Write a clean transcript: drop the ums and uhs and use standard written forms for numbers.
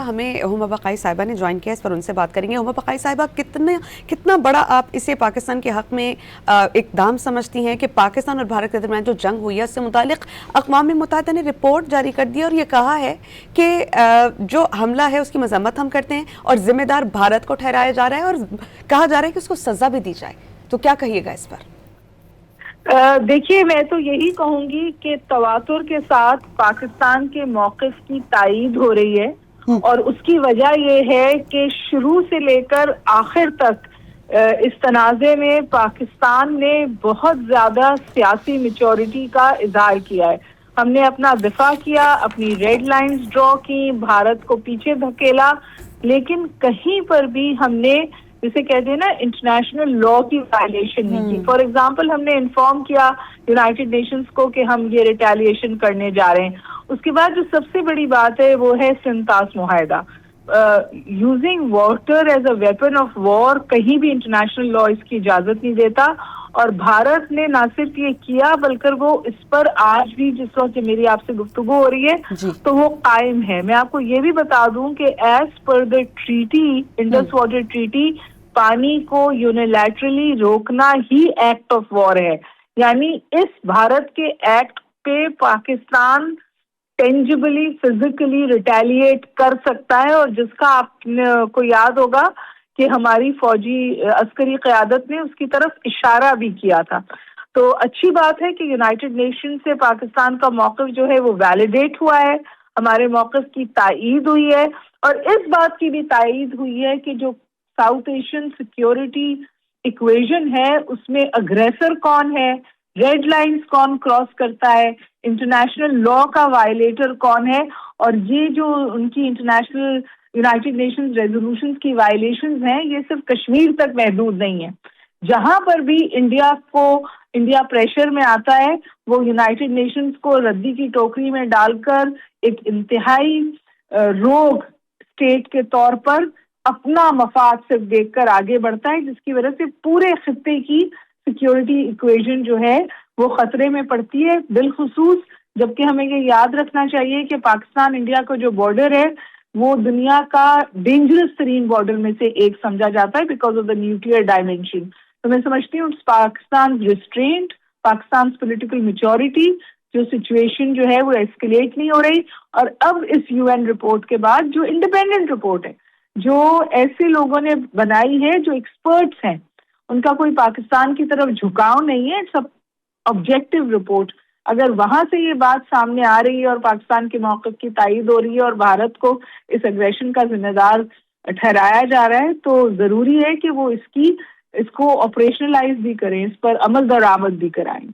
हमें हुमा बकाई साहिबा ने ज्वाइन किया, इस पर उनसे बात करेंगे। हुमा बकाई साहिबा, कितना बड़ा आप इसे पाकिस्तान के हक में इकदाम समझती हैं कि पाकिस्तान और भारत के दरमियान जो जंग हुई है उससे मुतालिक अक़वाम मुत्तहिदा ने रिपोर्ट जारी कर दी और ये कहा है कि जो हमला है उसकी मजम्मत हम करते हैं और जिम्मेदार भारत को ठहराया जा रहा है और कहा जा रहा है कि उसको सजा भी दी जाए। तो क्या कहिएगा इस पर? देखिए, मैं तो यही कहूंगी कि तवातुर के साथ पाकिस्तान के मौक़िफ़ की तायीद हो रही है और उसकी वजह यह है कि शुरू से लेकर आखिर तक इस तनाज़े में पाकिस्तान ने बहुत ज़्यादा सियासी मैच्योरिटी का इज़हार किया है। हमने अपना दिफा किया, अपनी रेड लाइंस ड्रॉ की, भारत को पीछे धकेला, लेकिन कहीं पर भी हमने, जिसे कहते हैं ना, इंटरनेशनल लॉ की वायलेशन नहीं की। फॉर एग्जांपल, हमने इन्फॉर्म किया यूनाइटेड नेशंस को कि हम ये रिटेलिएशन करने जा रहे हैं। उसके बाद जो सबसे बड़ी बात है वो है सिंतास मुआहदा। Using water as a weapon of war, कहीं भी इंटरनेशनल लॉ इसकी इजाजत नहीं देता और भारत ने ना सिर्फ ये किया बल्कि वो इस पर आज भी, जिस वक्त मेरी आपसे गुफ्तगू हो रही है, तो वो कायम है। मैं आपको ये भी बता दूं कि as per the treaty, Indus water treaty, पानी को यूनिलैटरली रोकना ही एक्ट ऑफ वॉर है। यानी इस भारत के एक्ट पे पाकिस्तान टेंजिबली, फिजिकली रिटेलिएट कर सकता है और जिसका आपको याद होगा कि हमारी फौजी अस्करी क़यादत ने उसकी तरफ इशारा भी किया था। तो अच्छी बात है कि यूनाइटेड नेशन से पाकिस्तान का मौक़िफ़ जो है वो वैलिडेट हुआ है, हमारे मौक़िफ़ की तायीद हुई है और इस बात की भी तायीद हुई है कि जो साउथ एशियन सिक्योरिटी इक्वेशन है उसमें अग्रेसर कौन है, रेड लाइंस कौन क्रॉस करता है, इंटरनेशनल लॉ का वायलेटर कौन है, और ये जो उनकी इंटरनेशनल यूनाइटेड नेशंस रेजोल्यूशंस की वायलेशंस हैं, ये सिर्फ कश्मीर तक महदूद नहीं है। जहां पर भी इंडिया प्रेशर में आता है, वो यूनाइटेड नेशंस को रद्दी की टोकरी में डालकर एक इंतहाई रोग स्टेट के तौर पर अपना मफाद सिर्फ देखकर आगे बढ़ता है, जिसकी वजह से पूरे खित्ते की सिक्योरिटी इक्वेशन जो है वो खतरे में पड़ती है। बिलखुसूस जबकि हमें ये याद रखना चाहिए कि पाकिस्तान इंडिया का जो बॉर्डर है वो दुनिया का डेंजरस तरीन बॉर्डर में से एक समझा जाता है because of the nuclear dimension. तो मैं समझती हूँ Pakistan restraint, Pakistan political maturity, जो सिचुएशन जो है वो एस्केलेट नहीं हो रही। और अब इस यूएन रिपोर्ट के बाद, जो इंडिपेंडेंट रिपोर्ट है, जो ऐसे लोगों ने बनाई है जो एक्सपर्ट्स हैं, उनका कोई पाकिस्तान की तरफ झुकाव नहीं है, सब ऑब्जेक्टिव रिपोर्ट, अगर वहां से ये बात सामने आ रही है और पाकिस्तान के मौक़िफ़ की तायीद हो रही है और भारत को इस एग्रेशन का जिम्मेदार ठहराया जा रहा है, तो जरूरी है कि वो इसको ऑपरेशनलाइज भी करें, इस पर अमल दरामद भी कराएं।